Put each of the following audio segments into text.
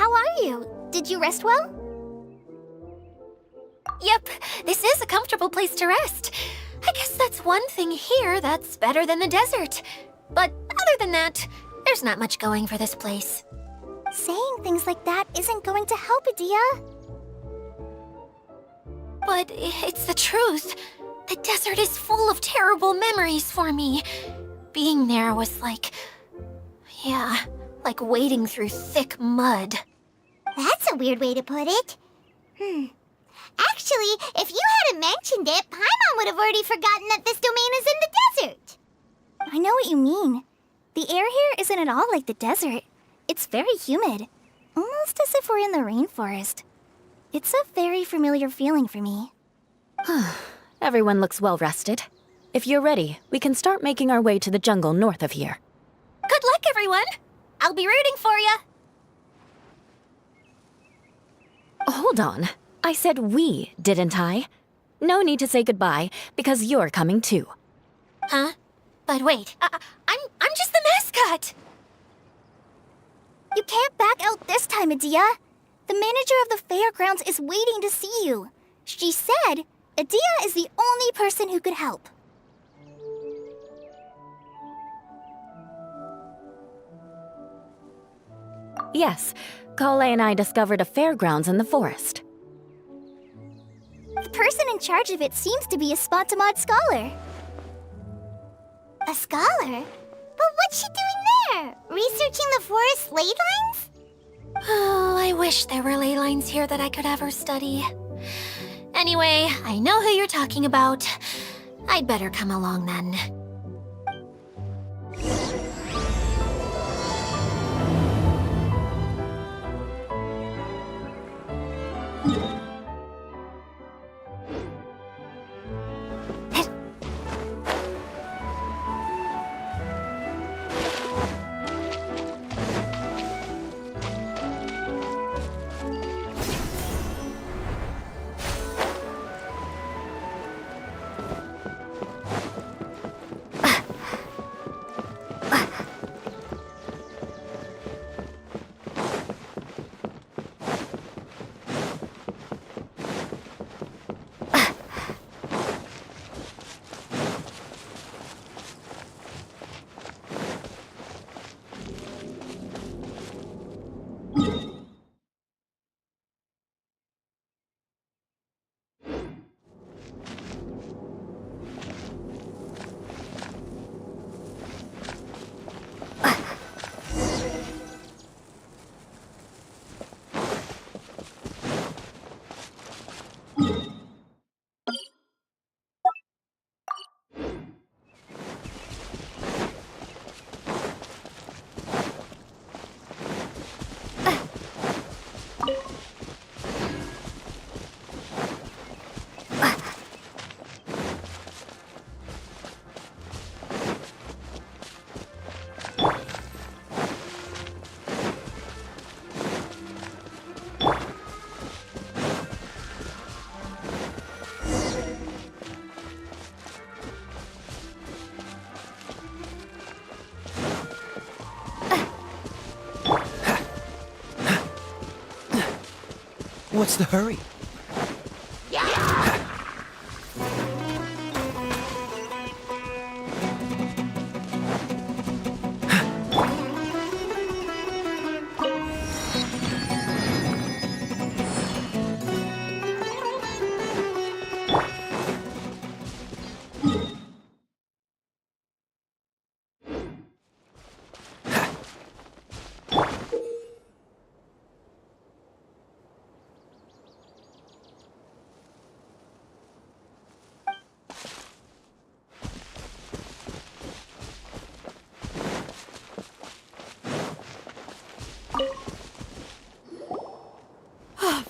how are you? Did you rest well? Yep, this is a comfortable place to rest. I guess that's one thing here that's better than the desert. But other than that, there's not much going for this place. Saying things like that isn't going to help, Adia. But it's the truth. The desert is full of terrible memories for me. Being there was like... yeah, like wading through thick mud. That's a weird way to put it. Actually, if you hadn't mentioned it, Paimon would have already forgotten that this domain is in the desert. I know what you mean. The air here isn't at all like the desert. It's very humid. Almost as if we're in the rainforest. It's a very familiar feeling for me. Everyone looks well rested. If you're ready, we can start making our way to the jungle north of here. Good luck, everyone! I'll be rooting for you! Hold on. I said we, didn't I? No need to say goodbye, because you're coming too. Huh? But wait, I'm just the mascot! You can't back out this time, Adia. The manager of the fairgrounds is waiting to see you. She said Adia is the only person who could help. Yes, Kale and I discovered a fairgrounds in the forest. The person in charge of it seems to be a Spontamod scholar. A scholar? But what's she doing there? Researching the forest ley lines? Oh, I wish there were ley lines here that I could ever study. Anyway, I know who you're talking about. I'd better come along then. What's the hurry?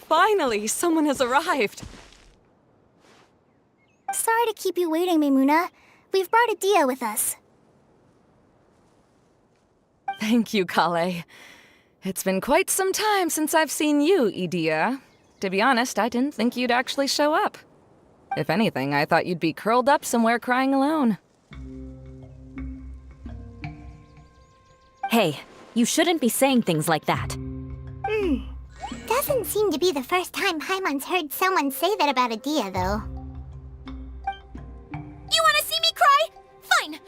Finally, someone has arrived. Sorry to keep you waiting, Maimuna. We've brought Adia with us. Thank you, Kale. It's been quite some time since I've seen you, Idia. To be honest, I didn't think you'd actually show up. If anything, I thought you'd be curled up somewhere crying alone. Hey, you shouldn't be saying things like that. seem to be the first time Paimon's heard someone say that about a Dia, though. You wanna see me cry? Fine.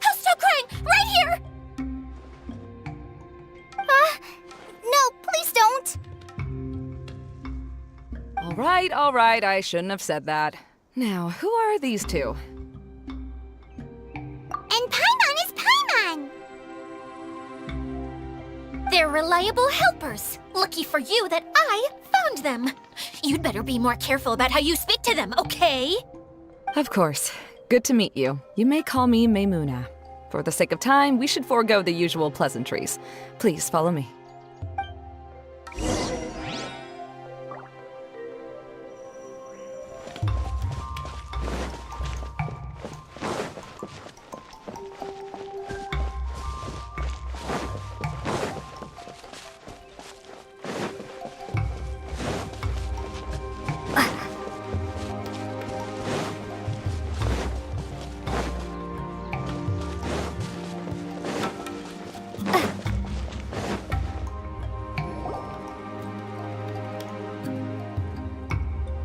I'll stop crying right here! No, please don't! All right, I shouldn't have said that. Now, who are these two? And Paimon is Paimon! They're reliable helpers. Lucky for you that I found them. You'd better be more careful about how you speak to them, okay? Of course. Good to meet you. You may call me Maymuna. For the sake of time, we should forego the usual pleasantries. Please follow me.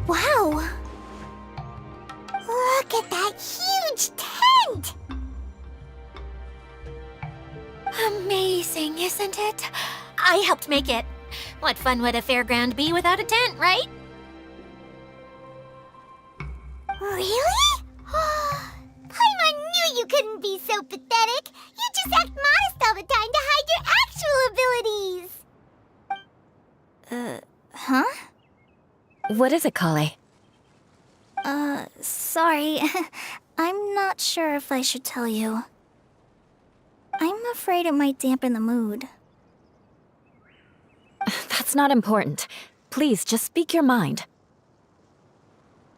Wow! Look at that huge tent! Amazing, isn't it? I helped make it. What fun would a fairground be without a tent, right? Really? Paimon knew you couldn't be so pathetic! You just act modest all the time to hide your actual abilities! Huh? What is it, Kale? Sorry. I'm not sure if I should tell you. I'm afraid it might dampen the mood. That's not important. Please, just speak your mind.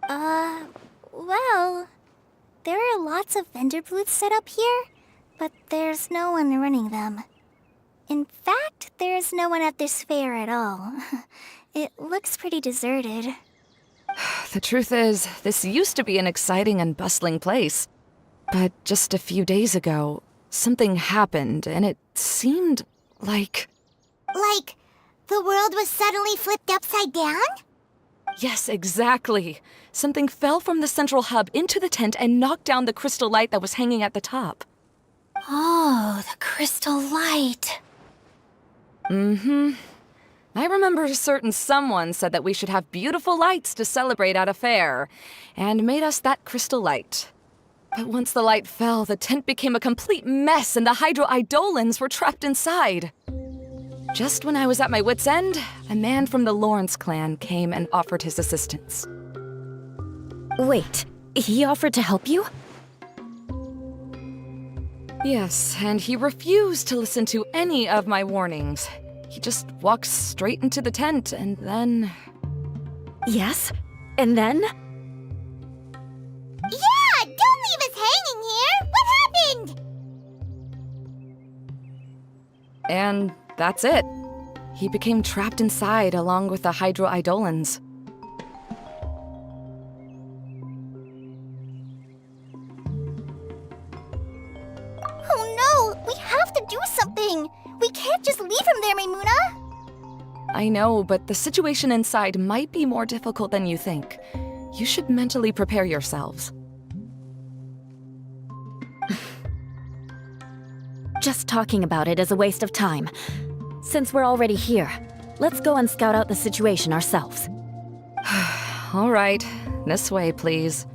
Well, there are lots of vendor booths set up here, but there's no one running them. In fact, there's no one at this fair at all. It looks pretty deserted. The truth is, this used to be an exciting and bustling place. But just a few days ago, something happened, and it seemed like... Like, the world was suddenly flipped upside down? Yes, exactly. Something fell from the central hub into the tent and knocked down the crystal light that was hanging at the top. Oh, the crystal light. Mm-hmm. I remember a certain someone said that we should have beautiful lights to celebrate at a fair, and made us that crystal light. But once the light fell, the tent became a complete mess and the Hydro-Eidolons were trapped inside. Just when I was at my wit's end, a man from the Lawrence clan came and offered his assistance. Wait, he offered to help you? Yes, and he refused to listen to any of my warnings. He just walked straight into the tent, and then... Yes? And then? Yeah! Don't leave us hanging here! What happened? And that's it. He became trapped inside along with the Hydro-Eidolons. Oh no! We have to do something! We can't just leave him there, Maymuna! I know, but the situation inside might be more difficult than you think. You should mentally prepare yourselves. Just talking about it is a waste of time. Since we're already here, let's go and scout out the situation ourselves. All right, this way, please.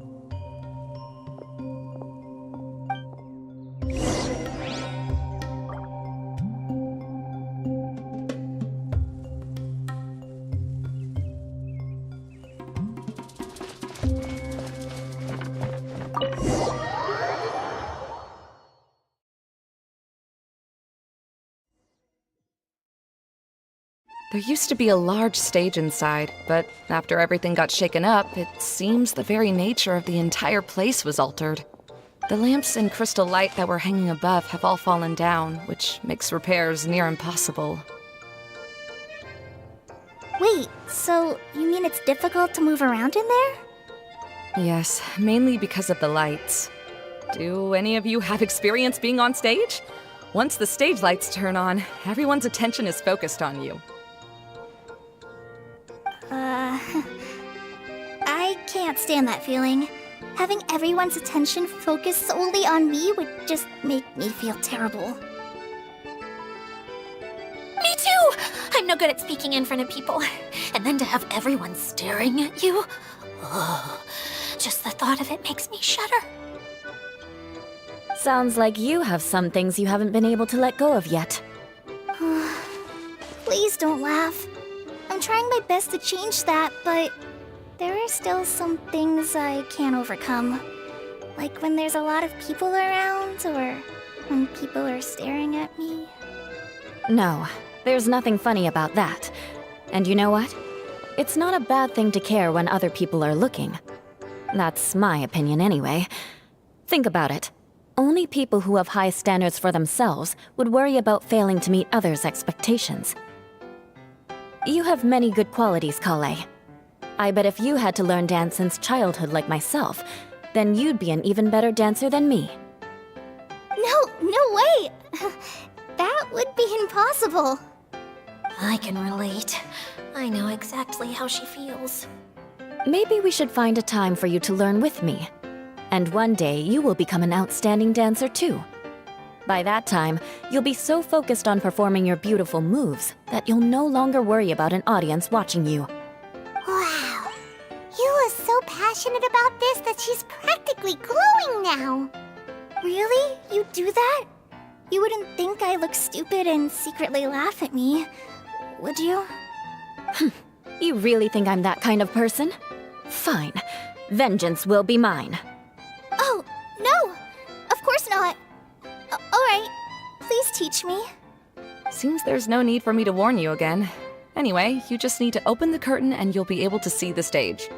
There used to be a large stage inside, but after everything got shaken up, it seems the very nature of the entire place was altered. The lamps and crystal light that were hanging above have all fallen down, which makes repairs near impossible. Wait, so you mean it's difficult to move around in there? Yes, mainly because of the lights. Do any of you have experience being on stage? Once the stage lights turn on, everyone's attention is focused on you. I can't stand that feeling. Having everyone's attention focused solely on me would just make me feel terrible. Me too! I'm no good at speaking in front of people. And then to have everyone staring at you. Oh, just the thought of it makes me shudder. Sounds like you have some things you haven't been able to let go of yet. Please don't laugh. I'm trying my best to change that, but there are still some things I can't overcome. Like when there's a lot of people around, or when people are staring at me. No, there's nothing funny about that. And you know what? It's not a bad thing to care when other people are looking. That's my opinion anyway. Think about it. Only people who have high standards for themselves would worry about failing to meet others' expectations. You have many good qualities, Kale. I bet if you had to learn dance since childhood like myself, then you'd be an even better dancer than me. No way! That would be impossible. I can relate. I know exactly how she feels. Maybe we should find a time for you to learn with me. And one day, you will become an outstanding dancer too. By that time, you'll be so focused on performing your beautiful moves that you'll no longer worry about an audience watching you. Wow. You are so passionate about this that she's practically glowing now. Really? You do that? You wouldn't think I look stupid and secretly laugh at me, would you? You really think I'm that kind of person? Fine. Vengeance will be mine. Oh, no! Of course not. Alright, please teach me. Seems there's no need for me to warn you again. Anyway, you just need to open the curtain and you'll be able to see the stage.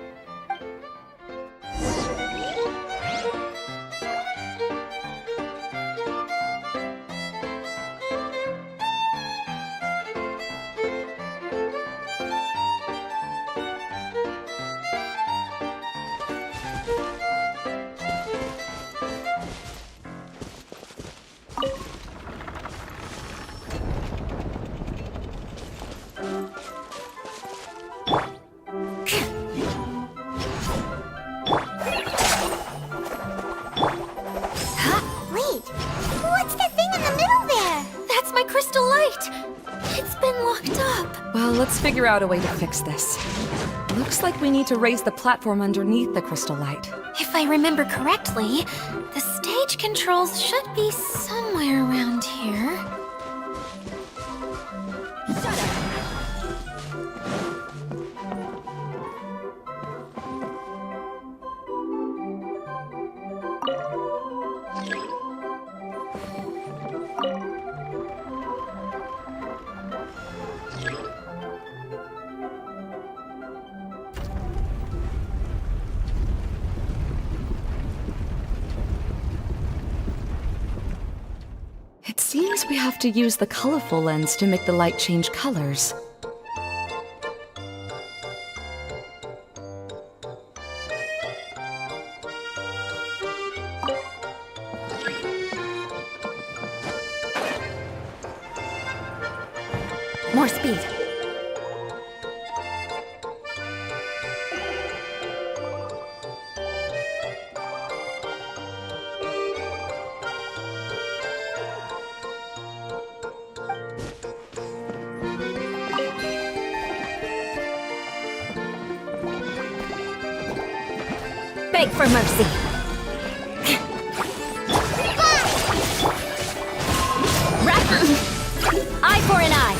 Wait, what's the thing in the middle there? That's my crystal light! It's been locked up. Well, let's figure out a way to fix this. Looks like we need to raise the platform underneath the crystal light. If I remember correctly, the stage controls should be somewhere around here. It seems we have to use the colorful lens to make the light change colors. More speed. Beg for mercy. Eye for an eye.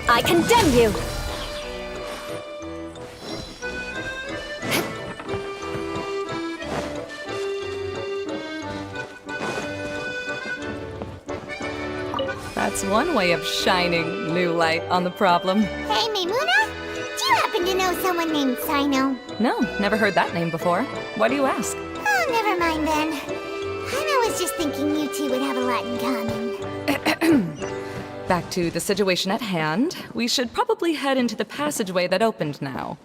I condemn you. That's one way of shining new light on the problem. Hey, Maimuna? Do you happen to know someone named Sino? No, never heard that name before. Why do you ask? Oh, never mind then. I was just thinking you two would have a lot in common. Back to the situation at hand. We should probably head into the passageway that opened now.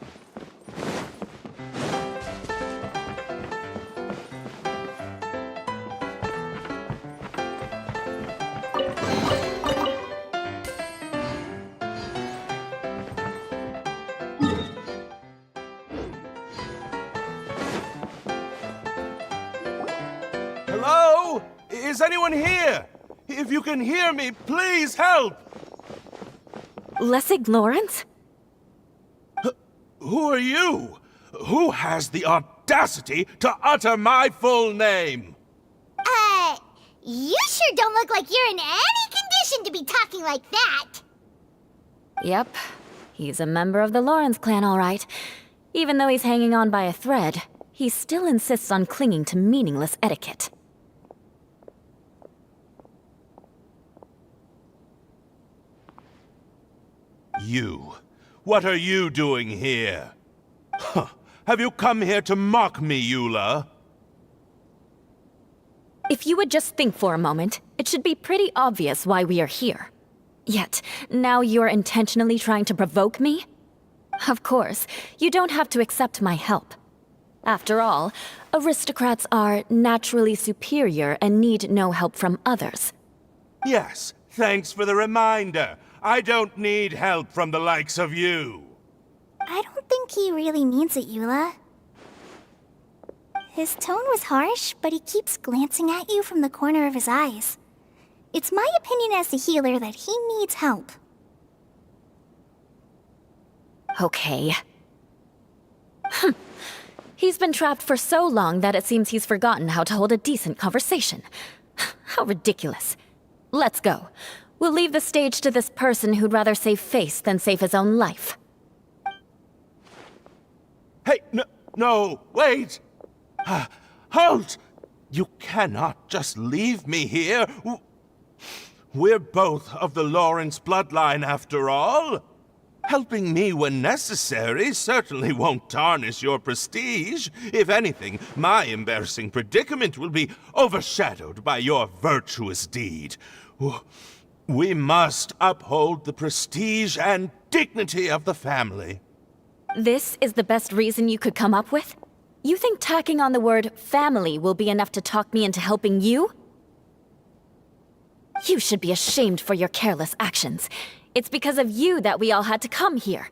Is anyone here? If you can hear me, please help! Lessig Lawrence? Who are you? Who has the audacity to utter my full name? You sure don't look like you're in any condition to be talking like that. Yep. He's a member of the Lawrence clan, all right. Even though he's hanging on by a thread, he still insists on clinging to meaningless etiquette. You. What are you doing here? Huh. Have you come here to mock me, Eula? If you would just think for a moment, it should be pretty obvious why we are here. Yet, now you're intentionally trying to provoke me? Of course, you don't have to accept my help. After all, aristocrats are naturally superior and need no help from others. Yes, thanks for the reminder. I don't need help from the likes of you. I don't think he really means it, Eula. His tone was harsh, but he keeps glancing at you from the corner of his eyes. It's my opinion as the healer that he needs help. Okay. He's been trapped for so long that it seems he's forgotten how to hold a decent conversation. How ridiculous. Let's go. We'll leave the stage to this person who'd rather save face than save his own life. Hey, no, wait! Halt! You cannot just leave me here. We're both of the Lawrence bloodline, after all. Helping me when necessary certainly won't tarnish your prestige. If anything, my embarrassing predicament will be overshadowed by your virtuous deed. We must uphold the prestige and dignity of the family. This is the best reason you could come up with? You think tacking on the word family will be enough to talk me into helping you? You should be ashamed for your careless actions. It's because of you that we all had to come here.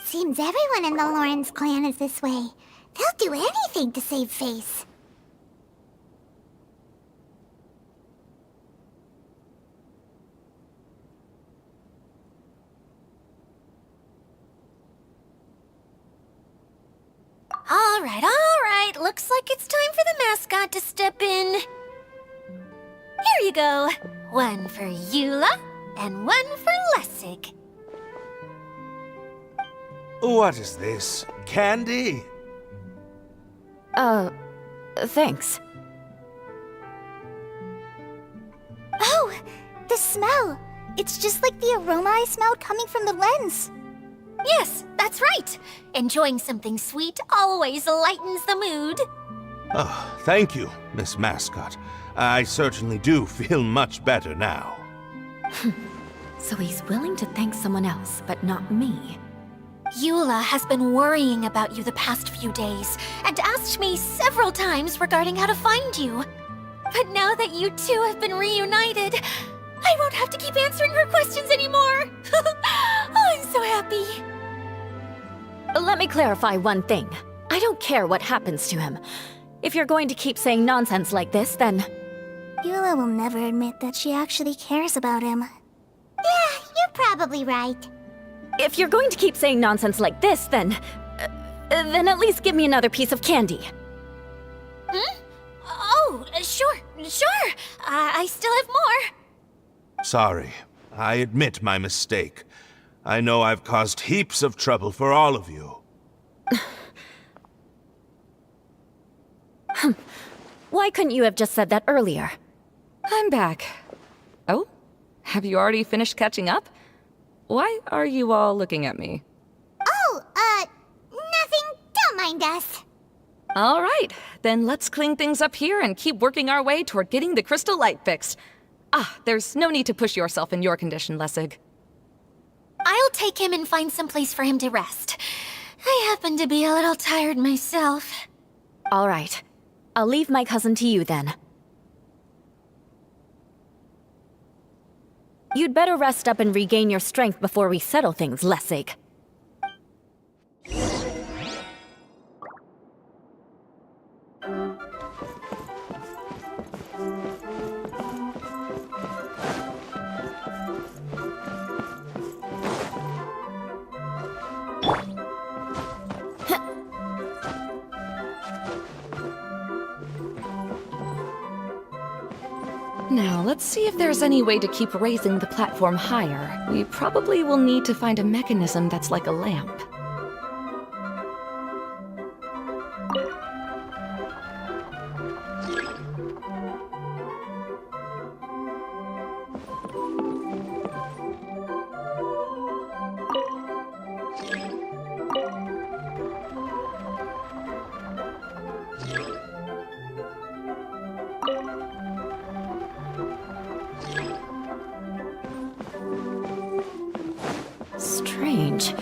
Seems everyone in the Lawrence clan is this way. They'll do anything to save face. All right. Looks like it's time for the mascot to step in. Here you go. One for Eula, and one for Lessig. What is this? Candy? Thanks. Oh, the smell! It's just like the aroma I smelled coming from the lens. Yes, that's right. Enjoying something sweet always lightens the mood. Oh, thank you, Miss Mascot. I certainly do feel much better now. So he's willing to thank someone else, but not me. Eula has been worrying about you the past few days and asked me several times regarding how to find you. But now that you two have been reunited, I won't have to keep answering her questions anymore. Oh, I'm so happy. Let me clarify one thing. I don't care what happens to him. If you're going to keep saying nonsense like this, then... Eula will never admit that she actually cares about him. Yeah, you're probably right. If you're going to keep saying nonsense like this, then at least give me another piece of candy. Oh, sure. I still have more. Sorry. I admit my mistake. I know I've caused heaps of trouble for all of you. Why couldn't you have just said that earlier? I'm back. Oh? Have you already finished catching up? Why are you all looking at me? Oh, nothing. Don't mind us. All right, then let's clean things up here and keep working our way toward getting the crystal light fixed. There's no need to push yourself in your condition, Lessig. I'll take him and find some place for him to rest. I happen to be a little tired myself. All right. I'll leave my cousin to you then. You'd better rest up and regain your strength before we settle things, Lessig. Now, let's see if there's any way to keep raising the platform higher. We probably will need to find a mechanism that's like a lamp. Strange.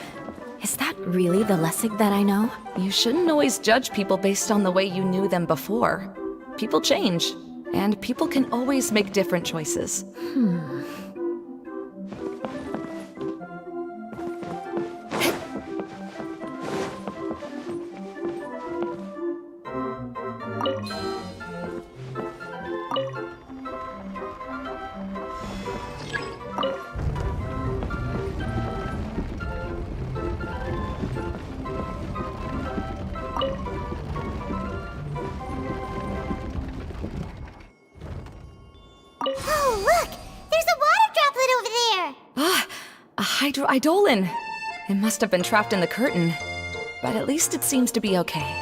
Is that really the Lessig that I know? You shouldn't always judge people based on the way you knew them before. People change, and people can always make different choices. Oh, look! There's a water droplet over there! Ah, a hydroidolin. It must have been trapped in the curtain, but at least it seems to be okay.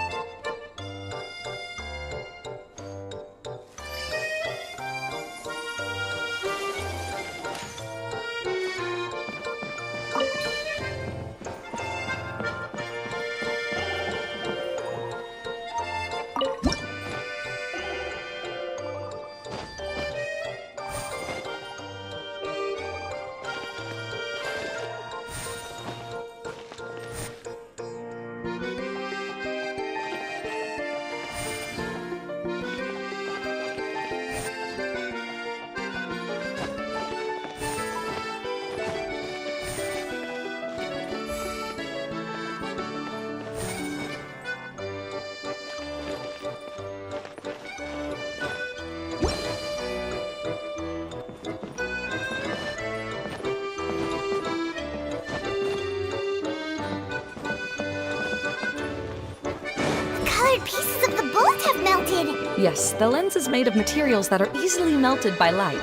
Colored pieces of the bolt have melted! Yes, the lens is made of materials that are easily melted by light.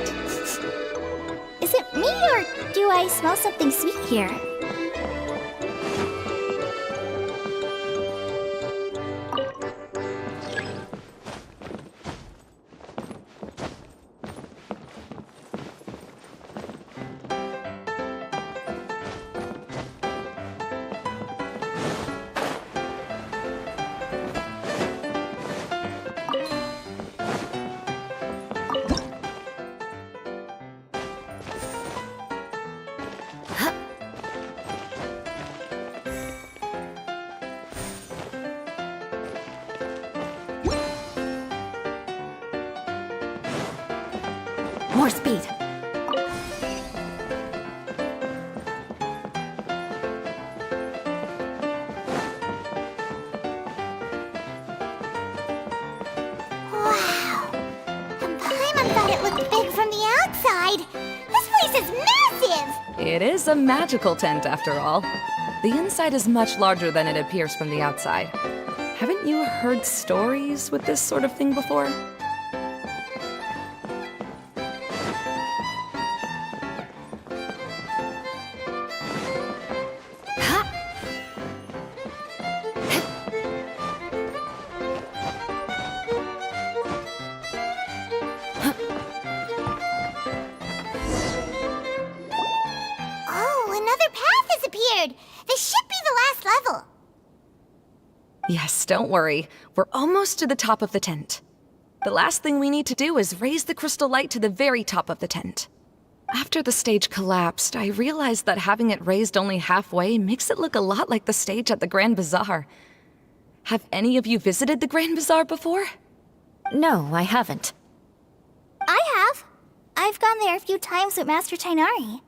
Is it me, or do I smell something sweet here? More speed. Wow! And Paimon thought it looked big from the outside! This place is massive! It is a magical tent, after all. The inside is much larger than it appears from the outside. Haven't you heard stories with this sort of thing before? Oh, another path has appeared! This should be the last level! Yes, don't worry. We're almost to the top of the tent. The last thing we need to do is raise the crystal light to the very top of the tent. After the stage collapsed, I realized that having it raised only halfway makes it look a lot like the stage at the Grand Bazaar. Have any of you visited the Grand Bazaar before? No, I haven't. I have. I've gone there a few times with Master Tainari.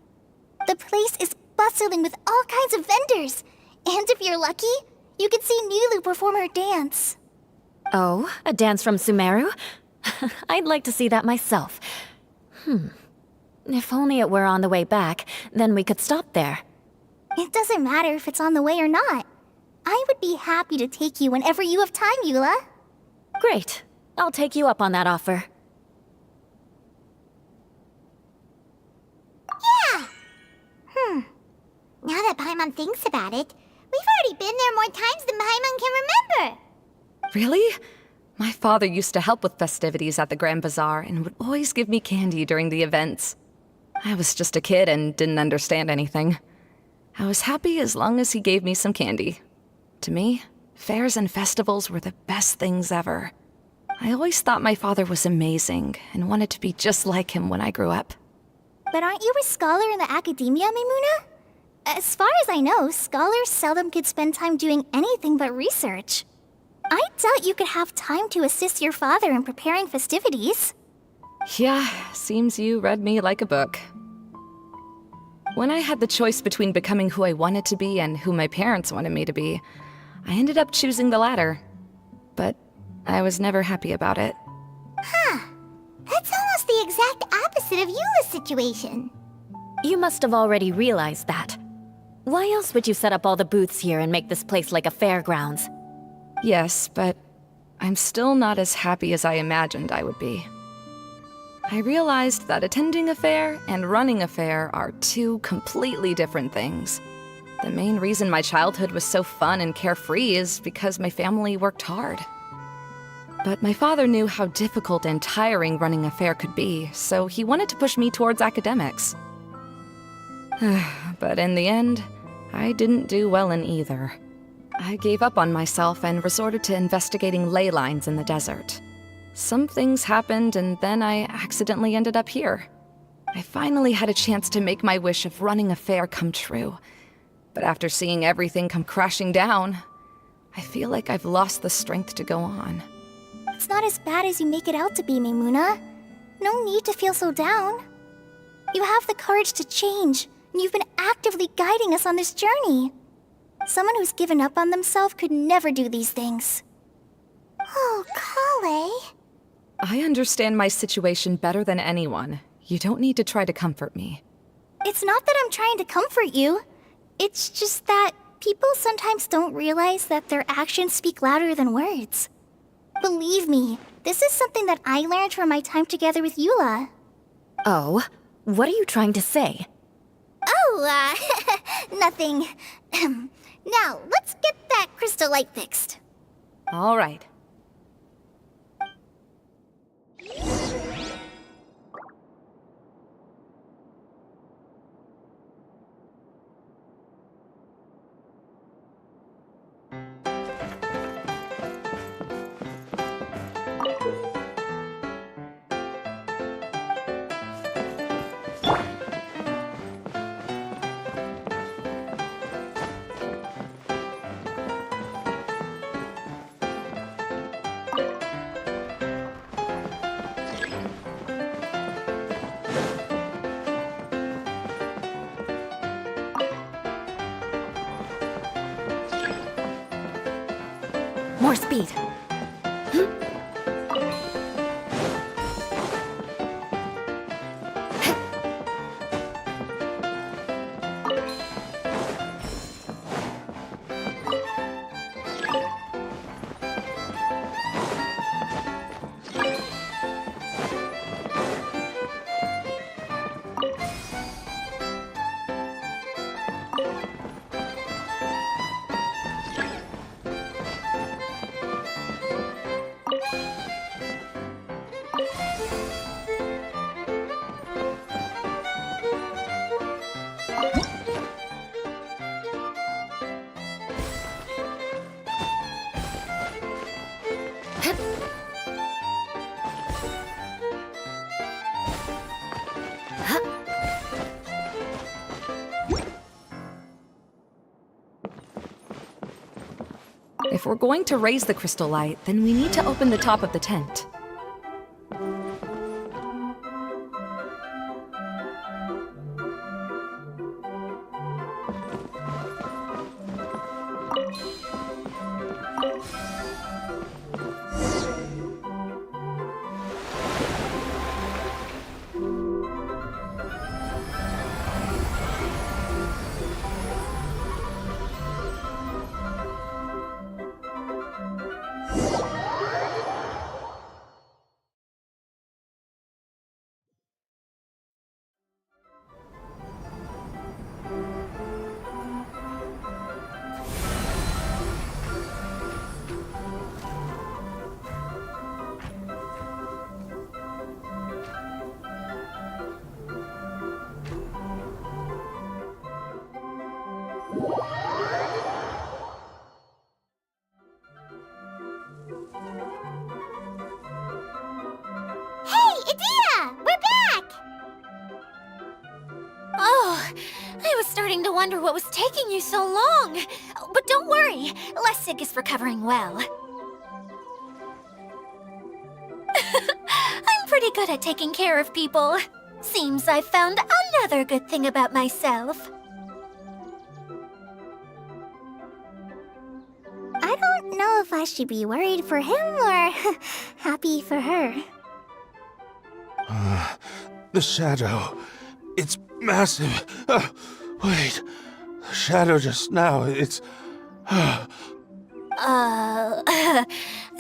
The place is bustling with all kinds of vendors. And if you're lucky, you can see Nilu perform her dance. Oh, a dance from Sumeru? I'd like to see that myself. If only it were on the way back, then we could stop there. It doesn't matter if it's on the way or not. I would be happy to take you whenever you have time, Eula. Great. I'll take you up on that offer. Now that Paimon thinks about it, we've already been there more times than Paimon can remember. Really? My father used to help with festivities at the Grand Bazaar and would always give me candy during the events. I was just a kid and didn't understand anything. I was happy as long as he gave me some candy. To me, fairs and festivals were the best things ever. I always thought my father was amazing and wanted to be just like him when I grew up. But aren't you a scholar in the academia, Maimuna? As far as I know, scholars seldom could spend time doing anything but research. I doubt you could have time to assist your father in preparing festivities. Yeah, seems you read me like a book. When I had the choice between becoming who I wanted to be and who my parents wanted me to be, I ended up choosing the latter. But I was never happy about it. That's almost the exact opposite of Eula's situation. You must have already realized that. Why else would you set up all the booths here and make this place like a fairgrounds? Yes, but I'm still not as happy as I imagined I would be. I realized that attending a fair and running a fair are two completely different things. The main reason my childhood was so fun and carefree is because my family worked hard. But my father knew how difficult and tiring running a fair could be, so he wanted to push me towards academics. But in the end, I didn't do well in either. I gave up on myself and resorted to investigating ley lines in the desert. Some things happened, and then I accidentally ended up here. I finally had a chance to make my wish of running a fair come true. But after seeing everything come crashing down, I feel like I've lost the strength to go on. It's not as bad as you make it out to be, Maimuna. No need to feel so down. You have the courage to change, and you've been actively guiding us on this journey. Someone who's given up on themselves could never do these things. Oh, Kale. I understand my situation better than anyone. You don't need to try to comfort me. It's not that I'm trying to comfort you. It's just that people sometimes don't realize that their actions speak louder than words. Believe me, this is something that I learned from my time together with Eula. Oh, what are you trying to say? Oh, nothing. Now, let's get that crystal light fixed. All right. More speed. If we're going to raise the crystal light, then we need to open the top of the tent. Hey, Idea! We're back! Oh, I was starting to wonder what was taking you so long. But don't worry, Lessig is recovering well. I'm pretty good at taking care of people. Seems I've found another good thing about myself. I don't know if I should be worried for him or happy for her. The shadow. It's massive. Wait. The shadow just now. It's.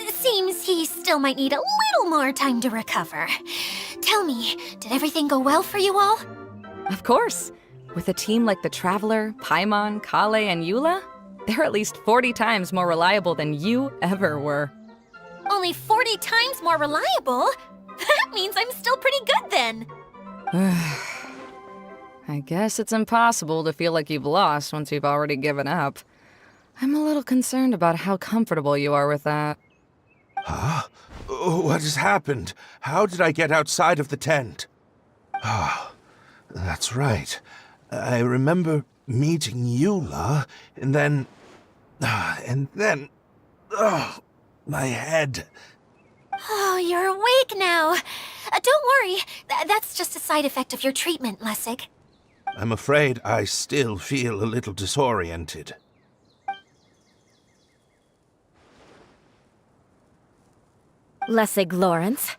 Seems he still might need a little more time to recover. Tell me, did everything go well for you all? Of course. With a team like the Traveler, Paimon, Kale, and Eula, they're at least 40 times more reliable than you ever were. Only 40 times more reliable? That means I'm still pretty good then. I guess it's impossible to feel like you've lost once you've already given up. I'm a little concerned about how comfortable you are with that. Huh? What has happened? How did I get outside of the tent? Ah, that's right. I remember meeting Eula, and then... my head. Oh, you're awake now. Don't worry, that's just a side effect of your treatment, Lessig. I'm afraid I still feel a little disoriented. Lessig Lawrence.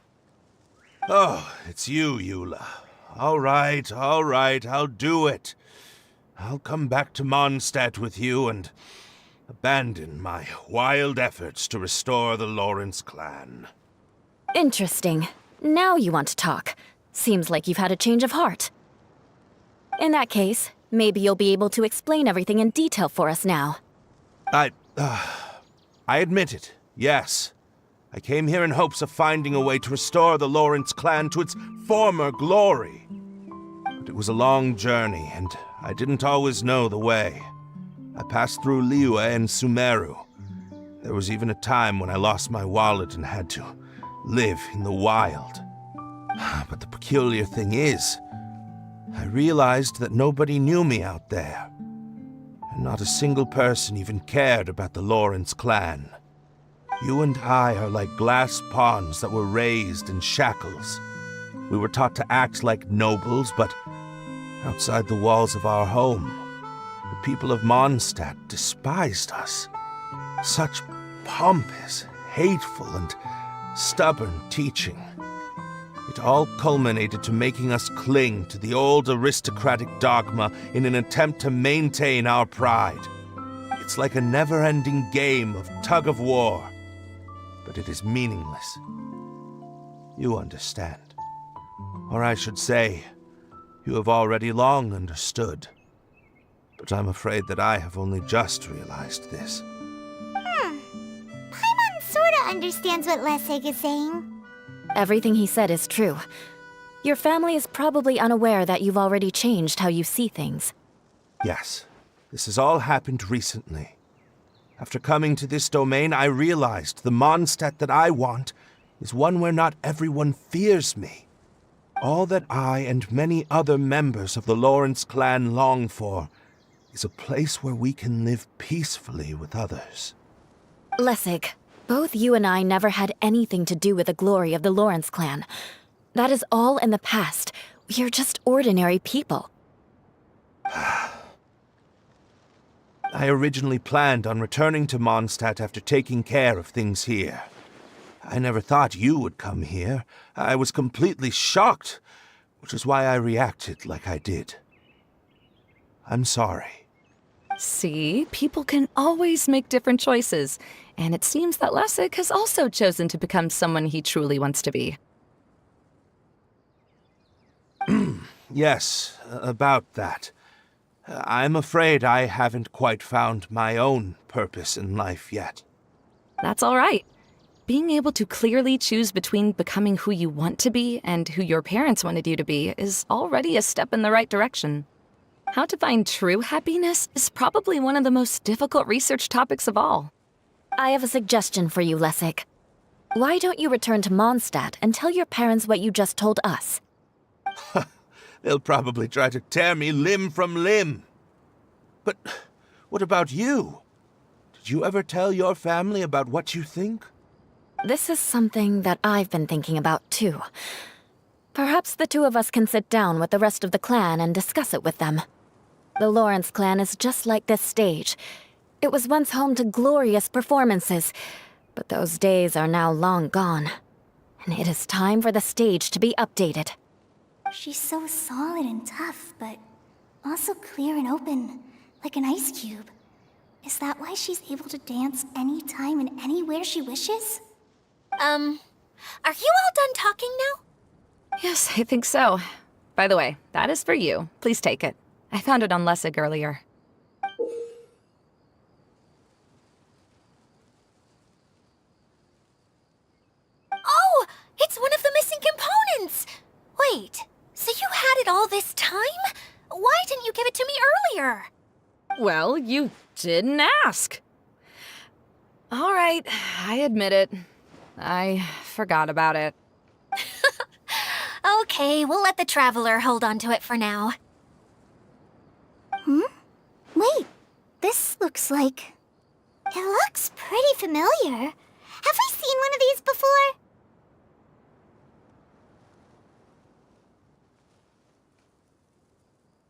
Oh, it's you, Eula. All right, I'll do it. I'll come back to Mondstadt with you and abandon my wild efforts to restore the Lawrence clan. Interesting. Now you want to talk. Seems like you've had a change of heart. In that case, maybe you'll be able to explain everything in detail for us now. I admit it, yes. I came here in hopes of finding a way to restore the Lawrence clan to its former glory. But it was a long journey, and I didn't always know the way. I passed through Liyue and Sumeru. There was even a time when I lost my wallet and had to live in the wild. But the peculiar thing is, I realized that nobody knew me out there. And not a single person even cared about the Lawrence clan. You and I are like glass pawns that were raised in shackles. We were taught to act like nobles, but outside the walls of our home, the people of Mondstadt despised us. Such pompous, hateful, and stubborn teaching. It all culminated to making us cling to the old aristocratic dogma in an attempt to maintain our pride. It's like a never-ending game of tug-of-war, but it is meaningless. You understand. Or I should say, you have already long understood. But I'm afraid that I have only just realized this. Paimon sorta understands what Lessig is saying. Everything he said is true. Your family is probably unaware that you've already changed how you see things. Yes, this has all happened recently. After coming to this domain, I realized the Mondstadt that I want is one where not everyone fears me. All that I and many other members of the Lawrence clan long for is a place where we can live peacefully with others. Lessig, both you and I never had anything to do with the glory of the Lawrence clan. That is all in the past. We are just ordinary people. I originally planned on returning to Mondstadt after taking care of things here. I never thought you would come here. I was completely shocked, which is why I reacted like I did. I'm sorry. See, people can always make different choices, and it seems that Lessig has also chosen to become someone he truly wants to be. Yes, about that. I'm afraid I haven't quite found my own purpose in life yet. That's all right. Being able to clearly choose between becoming who you want to be and who your parents wanted you to be is already a step in the right direction. How to find true happiness is probably one of the most difficult research topics of all. I have a suggestion for you, Lessig. Why don't you return to Mondstadt and tell your parents what you just told us? They'll probably try to tear me limb from limb. But what about you? Did you ever tell your family about what you think? This is something that I've been thinking about, too. Perhaps the two of us can sit down with the rest of the clan and discuss it with them. The Lawrence clan is just like this stage. It was once home to glorious performances, but those days are now long gone. And it is time for the stage to be updated. She's so solid and tough, but also clear and open, like an ice cube. Is that why she's able to dance anytime and anywhere she wishes? Are you all done talking now? Yes, I think so. By the way, that is for you. Please take it. I found it on Lessig earlier. Oh, it's one of the missing components! Wait, so you had it all this time? Why didn't you give it to me earlier? Well, you didn't ask. All right, I admit it. I forgot about it. Okay, we'll let the Traveler hold on to it for now. Wait, this looks like... It looks pretty familiar. Have we seen one of these before?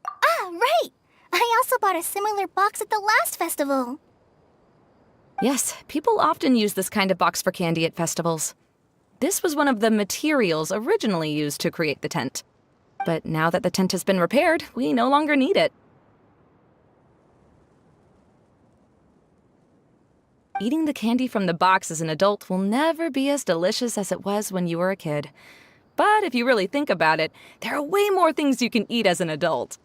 Ah, right! I also bought a similar box at the last festival. Yes, people often use this kind of box for candy at festivals. This was one of the materials originally used to create the tent. But now that the tent has been repaired, we no longer need it. Eating the candy from the box as an adult will never be as delicious as it was when you were a kid. But if you really think about it, there are way more things you can eat as an adult.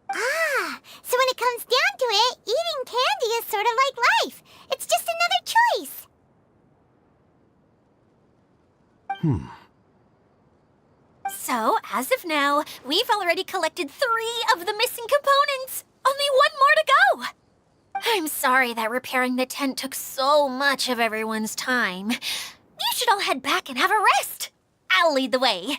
Ah, so when it comes down to it, eating candy is sort of like life. It's just another choice. So, as of now, we've already collected 3 of the missing components. Only 1 more to go. I'm sorry that repairing the tent took so much of everyone's time. You should all head back and have a rest. I'll lead the way.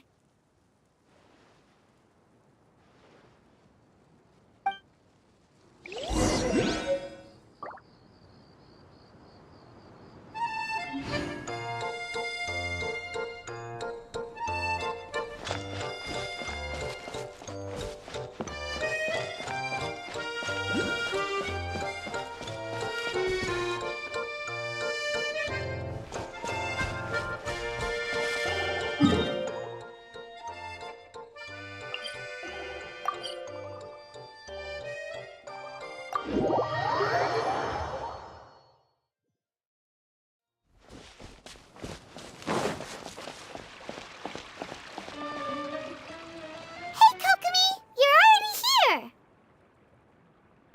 Hey, Kokomi! You're already here!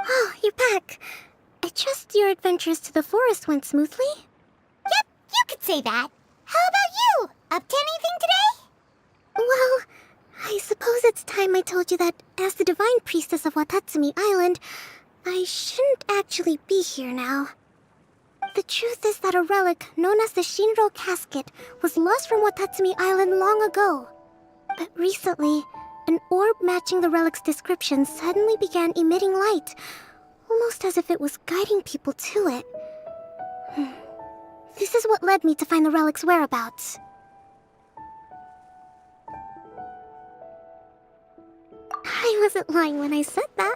Oh, you're back. I trust your adventures to the forest went smoothly? Yep, you could say that. How about you? Up to anything today? Well, I suppose it's time I told you that as the divine priestess of Watatsumi Island, I shouldn't actually be here now. The truth is that a relic known as the Shinro Casket was lost from Watatsumi Island long ago. But recently, an orb matching the relic's description suddenly began emitting light, almost as if it was guiding people to it. This is what led me to find the relic's whereabouts. I wasn't lying when I said that.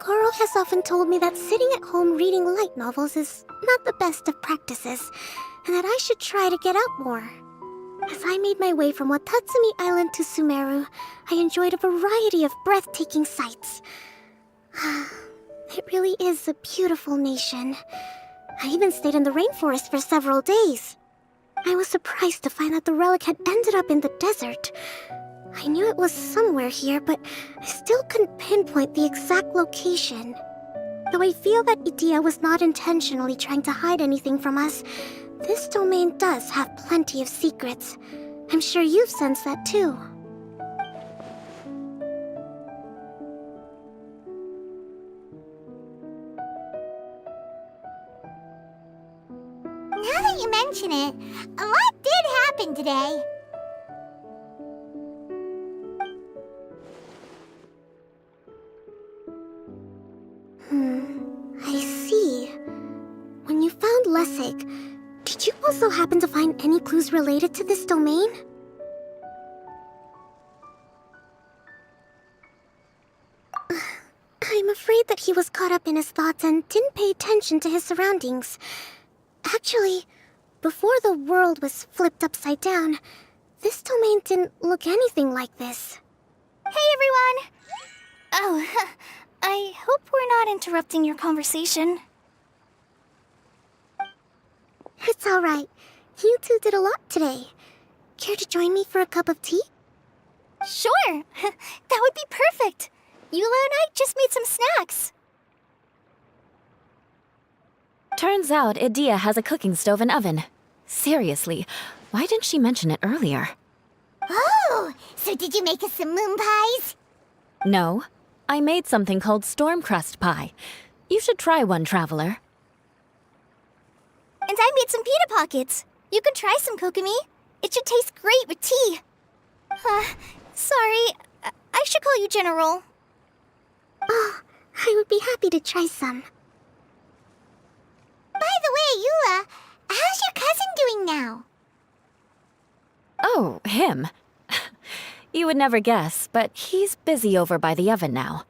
Goro has often told me that sitting at home reading light novels is not the best of practices, and that I should try to get out more. As I made my way from Watatsumi Island to Sumeru, I enjoyed a variety of breathtaking sights. It really is a beautiful nation. I even stayed in the rainforest for several days. I was surprised to find that the relic had ended up in the desert. I knew it was somewhere here, but I still couldn't pinpoint the exact location. Though I feel that Idia was not intentionally trying to hide anything from us, this domain does have plenty of secrets. I'm sure you've sensed that too. that you mention it, a lot did happen today. I see. When you found Lessig, did you also happen to find any clues related to this domain? I'm afraid that he was caught up in his thoughts and didn't pay attention to his surroundings. Actually, before the world was flipped upside down, this domain didn't look anything like this. Hey, everyone! Oh, I hope we're not interrupting your conversation. It's alright. You two did a lot today. Care to join me for a cup of tea? Sure! That would be perfect! Eula and I just made some snacks. Turns out Idea has a cooking stove and oven. Seriously, why didn't she mention it earlier? Oh, so did you make us some moon pies? No, I made something called storm crust pie. You should try one, Traveler. And I made some pita pockets. You could try some, Kokomi. It should taste great with tea. Sorry, I should call you General. Oh, I would be happy to try some. By the way, Eula, how's your cousin doing now? Oh, him. You would never guess, but he's busy over by the oven now.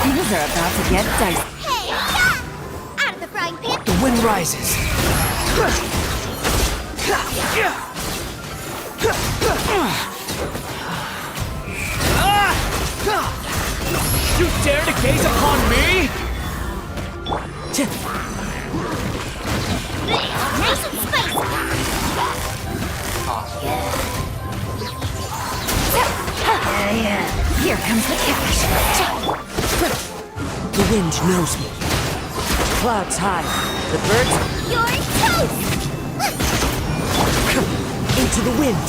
Things are about to get dicey. Hey, yeah! Out of the frying pan! The wind rises. You dare to gaze upon me? Nice and spicy! Here comes the cash. The wind knows me. Clouds high. The birds You're toast! into the wind.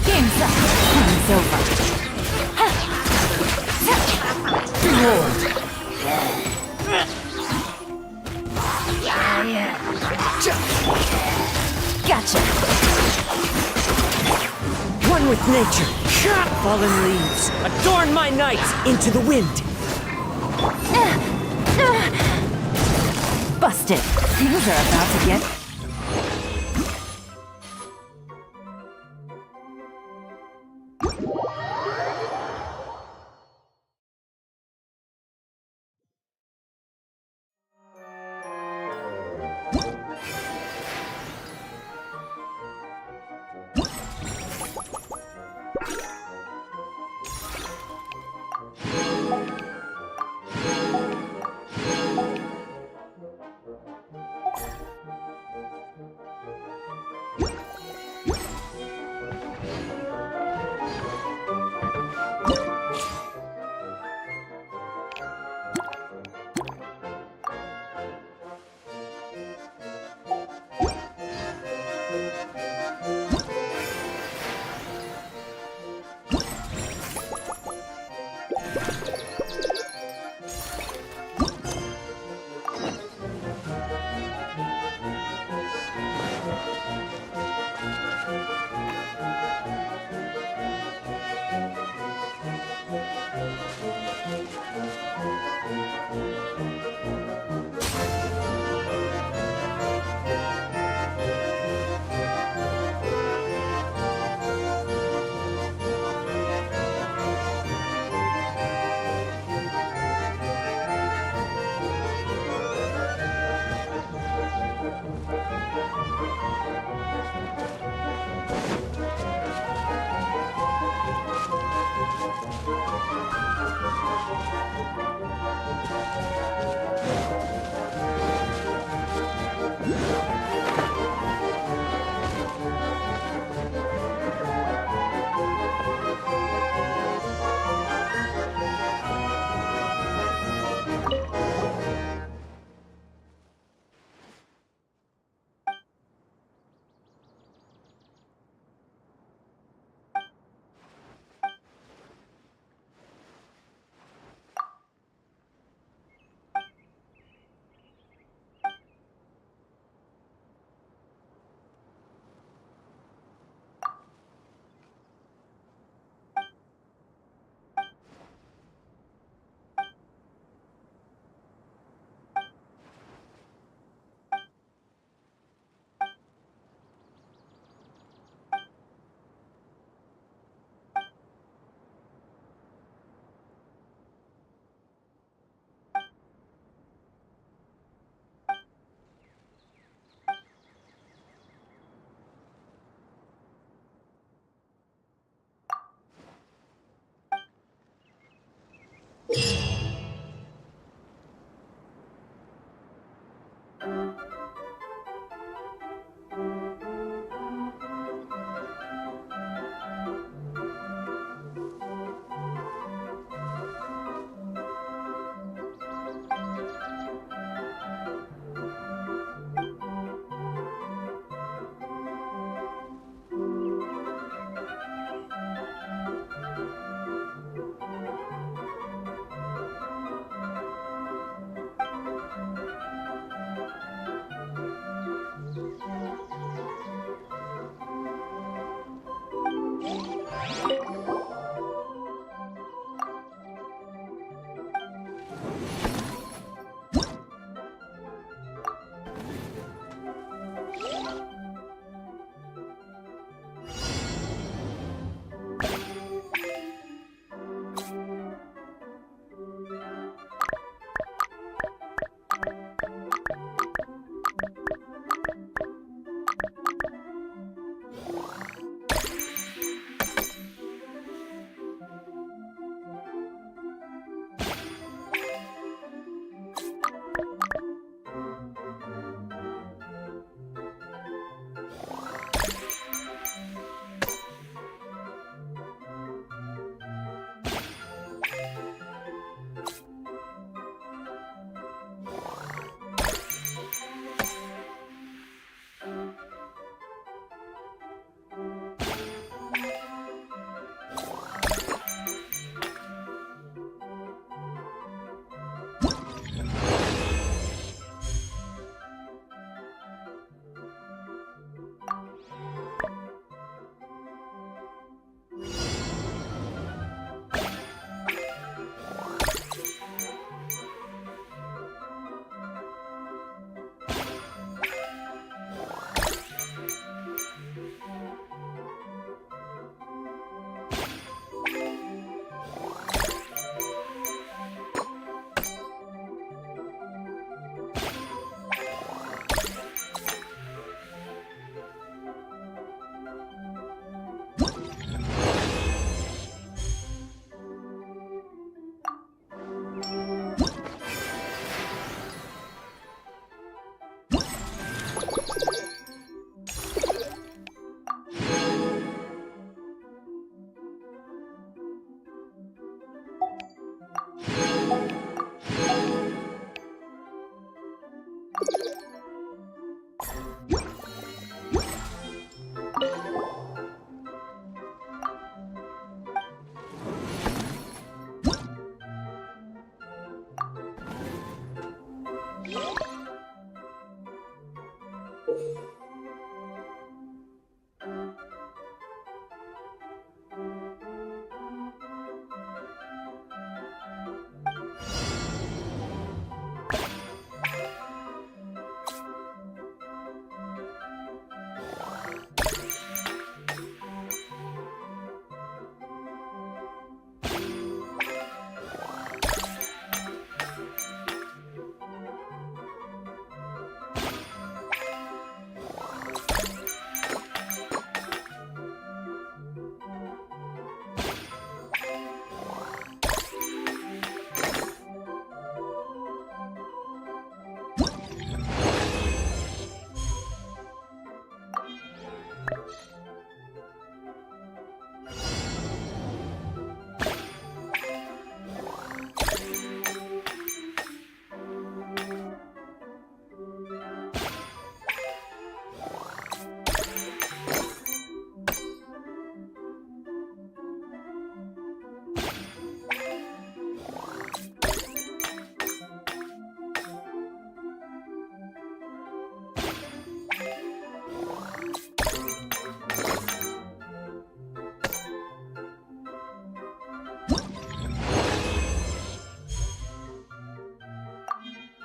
Game's up. Time's over. Behold! Gotcha. One with nature. Fallen leaves. Adorn my night into the wind. Busted. Things are about to get...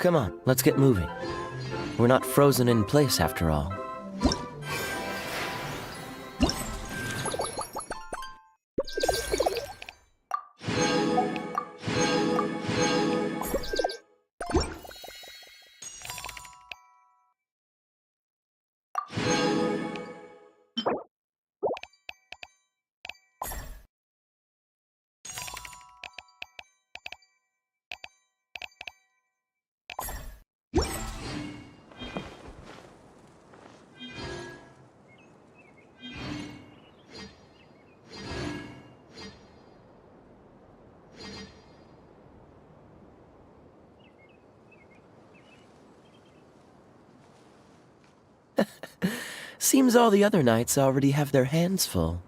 Come on, let's get moving. We're not frozen in place after all. Seems all the other knights already have their hands full.